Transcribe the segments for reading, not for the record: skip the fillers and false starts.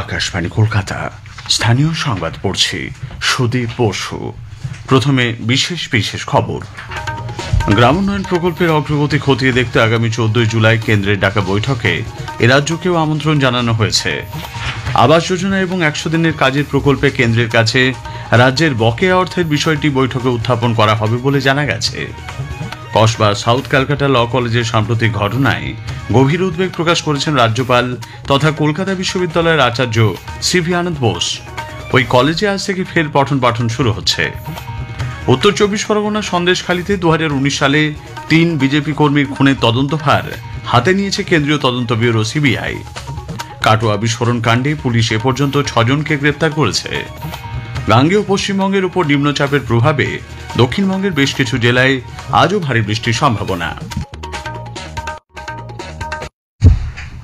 আকাশবাণী কলকাতা স্থানীয় সংবাদ পড়ছি সুদীপ বসু। প্রথমে বিশেষ বিশেষ খবর। গ্রামোন্নয়ন প্রকল্পের অগ্রগতি খতিয়ে দেখতে আগামী 14 জুলাই কেন্দ্রের ডাকা বৈঠকে এ রাজ্যকেও আমন্ত্রণ জানানো হয়েছে। আবাস যোজনা এবং 100 দিনের কাজের প্রকল্পে কেন্দ্রের কাছে রাজ্যের বকেয়া অর্থের বিষয়টি বৈঠকে উত্থাপন করা হবে বলে জানা গেছে। কসবা সাউথ ক্যালকাটা ল কলেজের সাম্প্রতিক ঘটনায় গভীর উদ্বেগ প্রকাশ করেছেন রাজ্যপাল তথা কলকাতা বিশ্ববিদ্যালয়ের আচার্য সিভি আনন্দ বোস। ওই কলেজে আজ থেকে ফের পঠন পাঠন শুরু হচ্ছে। উত্তর 24 পরগনা সন্দেশখালীতে 2019 সালে 3 বিজেপি কর্মীর খুনের তদন্তভার হাতে নিয়েছে কেন্দ্রীয় তদন্ত ব্যুরো সিবিআই। কাটোয়া বিস্ফোরণ কাণ্ডে পুলিশ এ পর্যন্ত 6 জনকে গ্রেপ্তার করেছে। গাঙ্গেয় পশ্চিমবঙ্গের উপর নিম্নচাপের প্রভাবে দক্ষিণবঙ্গের বেশ কিছু জেলায় আজও ভারী বৃষ্টির সম্ভাবনা।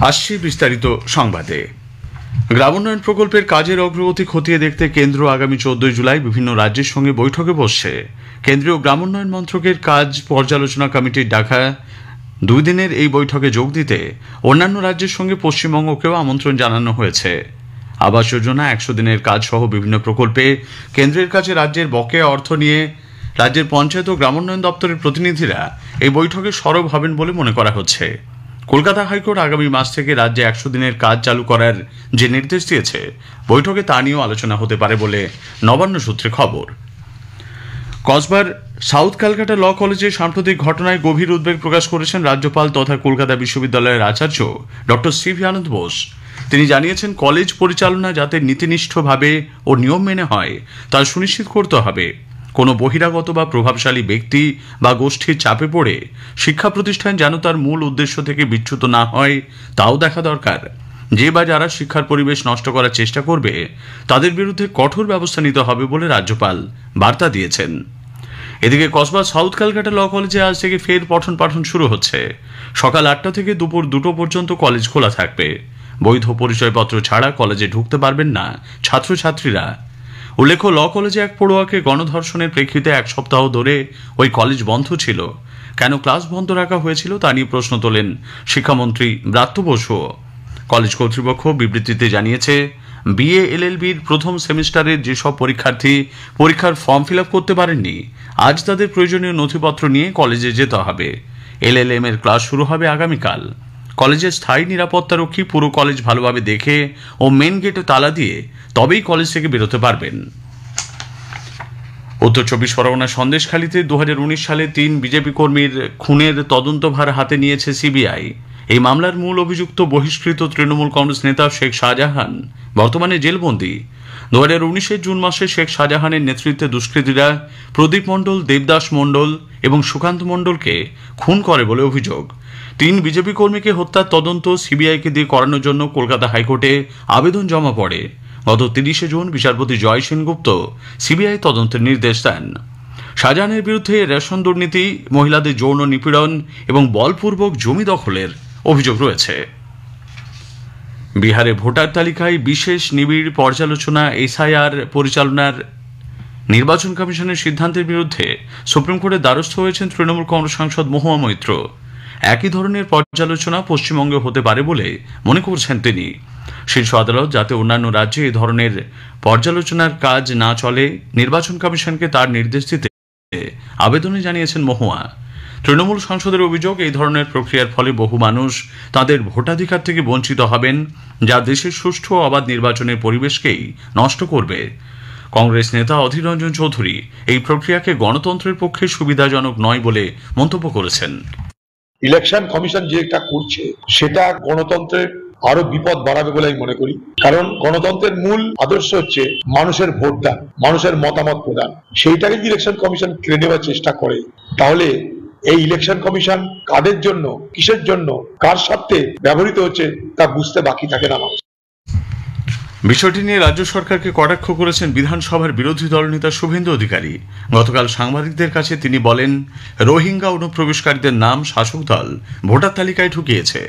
আসছে বিস্তারিত সংবাদে। গ্রামোন্নয়ন প্রকল্পের কাজের অগ্রগতি খতিয়ে দেখতে কেন্দ্র আগামী 14 জুলাই বিভিন্ন রাজ্যের সঙ্গে বৈঠকে বসছে। কেন্দ্রীয় গ্রামোন্নয়ন মন্ত্রকের কাজ পর্যালোচনা কমিটির ডাকা 2 দিনের এই বৈঠকে যোগ দিতে অন্যান্য রাজ্যের সঙ্গে পশ্চিমবঙ্গকেও আমন্ত্রণ জানানো হয়েছে। আবাস যোজনা 100 দিনের কাজ সহ বিভিন্ন প্রকল্পে কেন্দ্রের কাছে রাজ্যের বকেয়া অর্থ নিয়ে রাজ্যের পঞ্চায়েত ও গ্রামোন্নয়ন দপ্তরের প্রতিনিধিরা এই বৈঠকে সরব হবেন বলে মনে করা হচ্ছে। কলকাতা হাইকোর্ট আগামী মাস থেকে রাজ্যে 100 দিনের কাজ চালু করার যে নির্দেশ দিয়েছে, বৈঠকে তা নিয়েও আলোচনা হতে পারে বলে নবান্ন সূত্রে খবর। কসবার সাউথ ক্যালকাটা ল কলেজের সাম্প্রতিক ঘটনায় গভীর উদ্বেগ প্রকাশ করেছেন রাজ্যপাল তথা কলকাতা বিশ্ববিদ্যালয়ের আচার্য ডক্টর সিভি আনন্দ বোস। তিনি জানিয়েছেন, কলেজ পরিচালনা যাতে নীতিনিষ্ঠভাবে ও নিয়ম মেনে হয় তা সুনিশ্চিত করতে হবে। কোনো বহিরাগত বা প্রভাবশালী ব্যক্তি বা গোষ্ঠীর চাপে পড়ে শিক্ষা প্রতিষ্ঠান যেন তার মূল উদ্দেশ্য থেকে বিচ্যুত না হয় তাও দেখা দরকার। যে বা যারা শিক্ষার পরিবেশ নষ্ট করার চেষ্টা করবে তাদের বিরুদ্ধে কঠোর ব্যবস্থা নিতে হবে বলে রাজ্যপাল বার্তা দিয়েছেন। এদিকে কসবা সাউথ ক্যালকাটা ল কলেজে আজ থেকে ফের পঠন পাঠন শুরু হচ্ছে। সকাল 8টা থেকে দুপুর 2টো পর্যন্ত কলেজ খোলা থাকবে। বৈধ পরিচয়পত্র ছাড়া কলেজে ঢুকতে পারবেন না ছাত্রছাত্রীরা। উল্লেখ্য, ল কলেজে এক পড়ুয়াকে গণধর্ষণের প্রেক্ষিতে 1 সপ্তাহ ধরে ওই কলেজ বন্ধ ছিল। কেন ক্লাস বন্ধ রাখা হয়েছিল তা নিয়ে প্রশ্ন তোলেন শিক্ষামন্ত্রী ব্রাত্য বসু। কলেজ কর্তৃপক্ষ বিবৃতিতে জানিয়েছে, বিএ এলএলবির প্রথম সেমিস্টারের যেসব পরীক্ষার্থী পরীক্ষার ফর্ম ফিল আপ করতে পারেননি, আজ তাদের প্রয়োজনীয় নথিপত্র নিয়ে কলেজে যেতে হবে। এলএলএম এর ক্লাস শুরু হবে আগামীকাল। কলেজের স্থায়ী নিরাপত্তারক্ষী পুরো কলেজ ভালোভাবে দেখে ও মেন গেটে তালা দিয়ে তবেই কলেজ থেকে বেরোতে পারবেন। উত্তর 24 পরগনা সন্দেশখালীতে 2019 সালে 3 বিজেপি কর্মীর খুনের তদন্তভার হাতে নিয়েছে সিবিআই। এই মামলার মূল অভিযুক্ত বহিষ্কৃত তৃণমূল কংগ্রেস নেতা শেখ শাহজাহান বর্তমানে জেলবন্দী। 2019 জুন মাসে শেখ শাহজাহানের নেতৃত্বে দুষ্কৃতীরা প্রদীপ মণ্ডল, দেবদাস মণ্ডল এবং সুকান্ত মণ্ডলকে খুন করে বলে অভিযোগ। 3 বিজেপি কর্মীকে হত্যার তদন্ত সিবিআইকে দিয়ে করানোর জন্য কলকাতা হাইকোর্টে আবেদন জমা পড়ে। গত 30 জুন বিচারপতি জয় সেনগুপ্ত সিবিআই তদন্তের নির্দেশ দেন। শাহজাহানের বিরুদ্ধে রেশন দুর্নীতি, মহিলাদের যৌন নিপীড়ন এবং বলপূর্বক জমি দখলের অভিযোগ রয়েছে। বিহারে ভোটার তালিকায় বিশেষ নিবিড় পর্যালোচনা এসআইআর পরিচালনার নির্বাচন কমিশনের সিদ্ধান্তের বিরুদ্ধে সুপ্রিম কোর্টের দ্বারস্থ হয়েছেন তৃণমূল কংগ্রেস সাংসদ মহুয়া মৈত্র। একই ধরনের পর্যালোচনা পশ্চিমবঙ্গে হতে পারে বলে মনে করছেন তিনি। শীর্ষ আদালত যাতে অন্যান্য রাজ্যে এই ধরনের পর্যালোচনার কাজ না চলে, নির্বাচন কমিশনকে তার নির্দেশ দিতে আবেদনে জানিয়েছেন মহুয়া। তৃণমূল সাংসদের অভিযোগ, এই ধরনের প্রক্রিয়ার ফলে বহু মানুষ তাদের ভোটাধিকার থেকে বঞ্চিত হবেন, যা দেশের সুষ্ঠু ও অবাধ নির্বাচনের পরিবেশকেই নষ্ট করবে। কংগ্রেস নেতা অধীর রঞ্জন চৌধুরী এই প্রক্রিয়াকে গণতন্ত্রের পক্ষে সুবিধাজনক নয় বলে মন্তব্য করেছেন। ইলেকশন কমিশন যেটা করছে সেটা গণতন্ত্রের আরো বিপদ বাড়াবে বলে আমি মনে করি। কারণ গণতন্ত্রের মূল আদর্শ হচ্ছে মানুষের ভোটদান, মানুষের মতামত প্রদান। সেইটাকে যদি ইলেকশন কমিশন কেড়ে নেওয়ার চেষ্টা করে, তাহলে এই ইলেকশন কমিশন কাদের জন্য, কিসের জন্য, কার স্বার্থে ব্যবহৃত হচ্ছে তা বুঝতে বাকি থাকে না মানুষ। বিষয়টি নিয়ে রাজ্য সরকারকে কটাক্ষ করেছেন বিধানসভার বিরোধী দলনেতা শুভেন্দু অধিকারী। গতকাল সাংবাদিকদের কাছে তিনি বলেন, রোহিঙ্গা অনুপ্রবেশকারীদের নাম শাসক দল ভোটার তালিকায় ঢুকিয়েছে।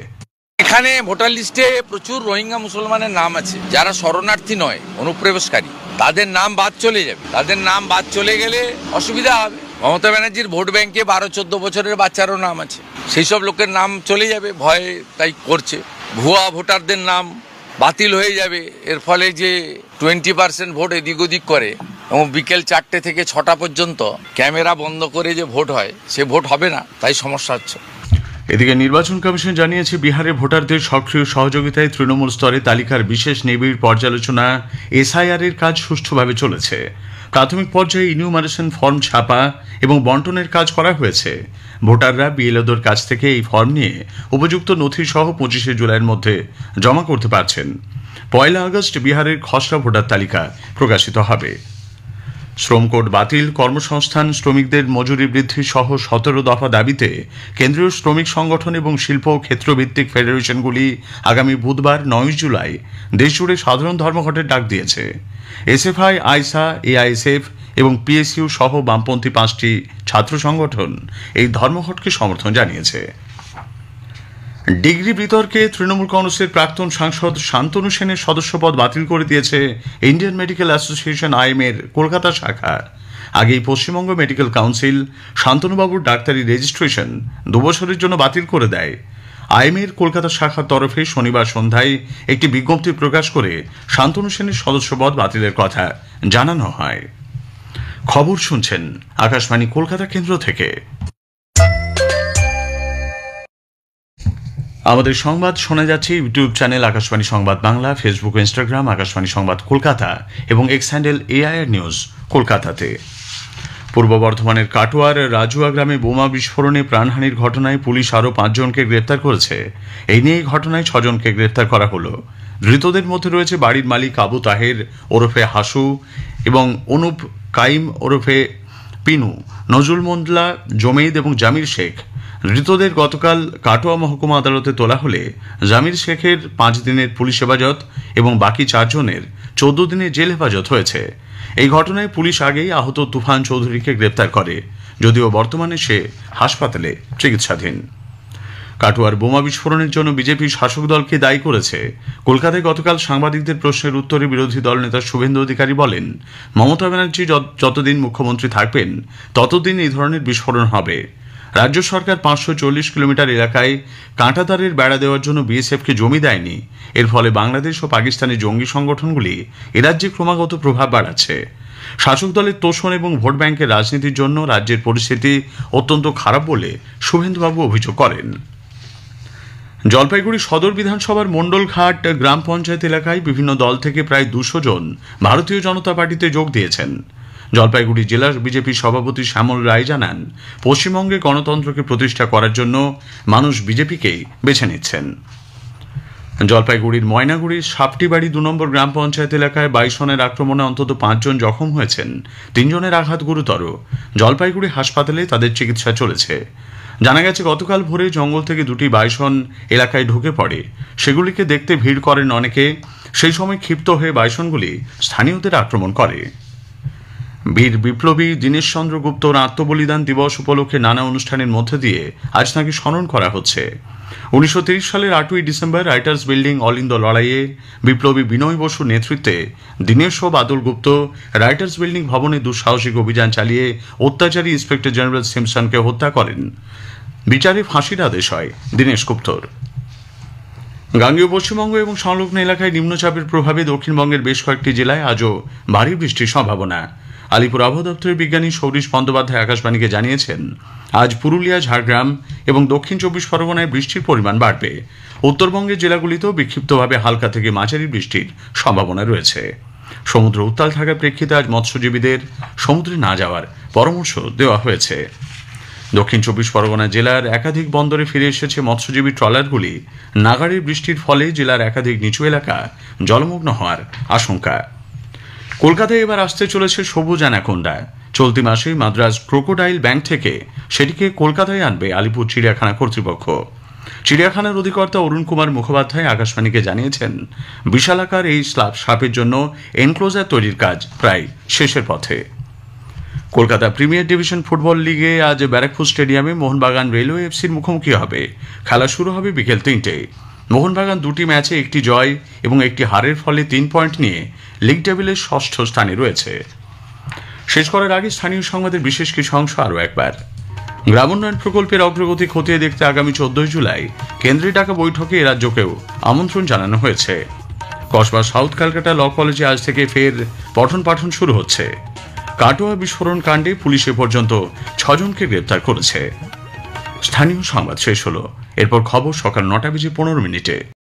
এখানে ভোটার লিস্টে প্রচুর রোহিঙ্গা মুসলমানের নাম আছে, যারা শরণার্থী নয়, অনুপ্রবেশকারী। তাদের নাম বাদ চলে যাবে। তাদের নাম বাদ চলে গেলে অসুবিধা হবে। মমতা ব্যানার্জির ভোট ব্যাংকে 12-14 বছরের বাচ্চারও নাম আছে, সেই সব লোকের নাম চলে যাবে, ভয়ে তাই করছে। ভুয়া ভোটারদের নাম বাতিল হয়ে যাবে। এর ফলে যে 20% ভোট এদিক ওদিক করে এবং বিকেল 4টে থেকে 6টা পর্যন্ত ক্যামেরা বন্ধ করে যে ভোট হয় সে ভোট হবে না, তাই সমস্যা হচ্ছে। এদিকে নির্বাচন কমিশন জানিয়েছে বিহারে ভোটারদের সক্রিয় সহযোগিতায় তৃণমূল স্তরে তালিকার বিশেষ নিবিড় পর্যালোচনা এসআইআর এর কাজ সুষ্ঠুভাবে চলেছে। প্রাথমিক পর্যায়ে ইনিউমারেশন ফর্ম ছাপা এবং বন্টনের কাজ করা হয়েছে। ভোটাররা বিএলওদের কাছ থেকে এই ফর্ম নিয়ে উপযুক্ত নথি সহ 25শে জুলাইয়ের মধ্যে জমা করতে পারছেন। 1 আগস্ট বিহারের খসড়া ভোটার তালিকা প্রকাশিত হবে। শ্রম কোড বাতিল, কর্মসংস্থান, শ্রমিকদের মজুরি বৃদ্ধি সহ 17 দফা দাবিতে কেন্দ্রীয় শ্রমিক সংগঠন এবং শিল্প ক্ষেত্রভিত্তিক ফেডারেশনগুলি আগামী বুধবার 9 জুলাই দেশজুড়ে সাধারণ ধর্মঘটের ডাক দিয়েছে। এসএফআই, আইসা, এআইএসএফ এবং পিএসইউ সহ বামপন্থী 5টি ছাত্র সংগঠন এই ধর্মঘটকে সমর্থন জানিয়েছে। ডিগ্রি বিতর্কে তৃণমূল কংগ্রেসের প্রাক্তন সাংসদ শান্তনু সেনের সদস্যপদ বাতিল করে দিয়েছে ইন্ডিয়ান মেডিকেল অ্যাসোসিয়েশন আইএম-এর কলকাতা শাখা। আগেই পশ্চিমবঙ্গ মেডিকেল কাউন্সিল শান্তনুবাবুর ডাক্তারি রেজিস্ট্রেশন 2 বছরের জন্য বাতিল করে দেয়। আইএম-এর কলকাতা শাখার তরফে শনিবার সন্ধ্যায় একটি বিজ্ঞপ্তি প্রকাশ করে শান্তনু সেনের সদস্যপদ বাতিলের কথা জানানো হয়। খবর শুনছেন আকাশবাণী কলকাতা কেন্দ্র থেকে। আমাদের সংবাদ শোনা যাচ্ছে ইউটিউব চ্যানেল আকাশবাণী সংবাদ বাংলা, ফেসবুক ও ইনস্টাগ্রাম আকাশবাণী সংবাদ কলকাতা এবং এক্স হ্যান্ডেল এআইআর নিউজ কলকাতাতে। পূর্ব বর্ধমানের কাটোয়ার রাজুয়া গ্রামে বোমা বিস্ফোরণে প্রাণহানির ঘটনায় পুলিশ আরও 5 জনকে গ্রেপ্তার করেছে। এই নিয়ে ঘটনায় 6 জনকে গ্রেপ্তার করা হলো। ধৃতদের মধ্যে রয়েছে বাড়ির মালিক আবু তাহের ওরফে হাসু এবং অনুপ কাইম ওরফে পিনু, নজরুল মোল্লা, জমেদ এবং জামির শেখ। ধৃতদের গতকাল কাটোয়া মহকুমা আদালতে তোলা হলে জামির শেখের 5 দিনের পুলিশ হেফাজত এবং বাকি 4 জনের 14 দিনের জেল হেফাজত হয়েছে। এই ঘটনায় পুলিশ আগেই আহত তুফান চৌধুরীকে গ্রেপ্তার করে, যদিও বর্তমানে সে হাসপাতালে চিকিৎসাধীন। কাটোয়ার বোমা বিস্ফোরণের জন্য বিজেপি শাসক দলকে দায়ী করেছে। কলকাতায় গতকাল সাংবাদিকদের প্রশ্নের উত্তরে বিরোধী দল নেতা শুভেন্দু অধিকারী বলেন, মমতা ব্যানার্জি যতদিন মুখ্যমন্ত্রী থাকবেন ততদিন এই ধরনের বিস্ফোরণ হবে। রাজ্য সরকার 540 কিলোমিটার এলাকায় কাঁটাতারের বেড়া দেওয়ার জন্য বিএসএফকে জমি দেয়নি। এর ফলে বাংলাদেশ ও পাকিস্তানের জঙ্গি সংগঠনগুলি এ রাজ্যে ক্রমাগত প্রভাব বাড়াচ্ছে। শাসক দলের তোষণ এবং ভোট ব্যাংকের রাজনীতির জন্য রাজ্যের পরিস্থিতি অত্যন্ত খারাপ বলে শুভেন্দুবাবু অভিযোগ করেন। জলপাইগুড়ি সদর বিধানসভার মণ্ডলঘাট গ্রাম পঞ্চায়েত এলাকায় বিভিন্ন দল থেকে প্রায় 200 জন ভারতীয় জনতা পার্টিতে যোগ দিয়েছেন। জলপাইগুড়ি জেলার বিজেপি সভাপতি শ্যামল রায় জানান, পশ্চিমবঙ্গে গণতন্ত্রকে প্রতিষ্ঠা করার জন্য মানুষ বিজেপিকেই বেছে নিচ্ছেন। জলপাইগুড়ির ময়নাগুড়ির সাপটিবাড়ি 2 নম্বর গ্রাম পঞ্চায়েত এলাকায় বাইসনের আক্রমণে অন্তত 5 জন জখম হয়েছেন। 3 জনের আঘাত গুরুতর। জলপাইগুড়ি হাসপাতালে তাদের চিকিৎসা চলেছে। জানা গেছে, গতকাল ভোরে জঙ্গল থেকে 2টি বাইসন এলাকায় ঢুকে পড়ে। সেগুলিকে দেখতে ভিড় করেন অনেকে। সেই সময় ক্ষিপ্ত হয়ে বাইসনগুলি স্থানীয়দের আক্রমণ করে। বীর বিপ্লবী দীনেশ চন্দ্র গুপ্তর আত্মবলিদান দিবস উপলক্ষে নানা অনুষ্ঠানের মধ্যে দিয়ে আজ তাঁকে স্মরণ করা হচ্ছে। 1930 সালের 8ই ডিসেম্বর রাইটার্স বিল্ডিং অলিন্দ লড়াইয়ে বিপ্লবী বিনয় বসুর নেতৃত্বে দীনেশ ও বাদল গুপ্ত রাইটার্স বিল্ডিং ভবনে দুঃসাহসিক অভিযান চালিয়ে অত্যাচারী ইন্সপেক্টর জেনারেল সিমসনকে হত্যা করেন। বিচারে ফাঁসির আদেশ হয় দীনেশ গুপ্তর। গাঙ্গেয় পশ্চিমবঙ্গ এবং সংলগ্ন এলাকায় নিম্নচাপের প্রভাবে দক্ষিণবঙ্গের বেশ কয়েকটি জেলায় আজও ভারী বৃষ্টির সম্ভাবনা। আলিপুর আবহাওয়া দপ্তরের বিজ্ঞানী সৌরিশ বন্দ্যোপাধ্যায় আকাশবাণীকে জানিয়েছেন, আজ পুরুলিয়া, ঝাড়গ্রাম এবং দক্ষিণ 24 পরগনায় বৃষ্টির পরিমাণ বাড়বে। উত্তরবঙ্গের জেলাগুলিতেও বিক্ষিপ্তভাবে হালকা থেকে মাঝারি বৃষ্টির সম্ভাবনা রয়েছে। সমুদ্র উত্তাল থাকার প্রেক্ষিতে আজ মৎস্যজীবীদের সমুদ্রে না যাওয়ার পরামর্শ দেওয়া হয়েছে। দক্ষিণ 24 পরগনা জেলার একাধিক বন্দরে ফিরে এসেছে মৎস্যজীবী ট্রলারগুলি। নাগাড়ের বৃষ্টির ফলে জেলার একাধিক নিচু এলাকা জলমগ্ন হওয়ার আশঙ্কা। কলকাতায় এবার আসতে চলেছে সবুজ অ্যানাকোন্ডা। চলতি মাসে মাদ্রাজ ক্রোকোডাইল ব্যাংক থেকে সেটিকে কলকাতায় আনবে আলিপুর চিড়িয়াখানা কর্তৃপক্ষ। চিড়িয়াখানার অধিকর্তা অরুণ কুমার মুখোপাধ্যায় আকাশবাণীকে জানিয়েছেন, বিশালাকার এই সাপের জন্য এনক্লোজার তৈরির কাজ প্রায় শেষের পথে। কলকাতা প্রিমিয়ার ডিভিশন ফুটবল লিগে আজ ব্যারাকপুর স্টেডিয়ামে মোহনবাগান রেলওয়ে এফসির মুখোমুখি হবে। খেলা শুরু হবে বিকেল 3টায়। মোহনবাগান 2টি ম্যাচে 1টি জয় এবং 1টি হারের ফলে 3 পয়েন্ট নিয়ে লিগ টেবিলের 6ষ্ঠ স্থানে রয়েছে। শেষ করার আগে স্থানীয় সংবাদের বিশেষ কিছু অংশ আরও একবার। গ্রামোন্নয়ন প্রকল্পের অগ্রগতি খতিয়ে দেখতে আগামী 14 জুলাই কেন্দ্রের ডাকা বৈঠকে এ রাজ্যকেও আমন্ত্রণ জানানো হয়েছে। কসবা সাউথ ক্যালকাটা ল কলেজে আজ থেকে ফের পঠন পাঠন শুরু হচ্ছে। কাটোয়া বিস্ফোরণ কাণ্ডে পুলিশ এ পর্যন্ত 6 জনকে গ্রেপ্তার করেছে। স্থানীয় সংবাদ শেষ হলো। এরপর খবর সকাল 9:15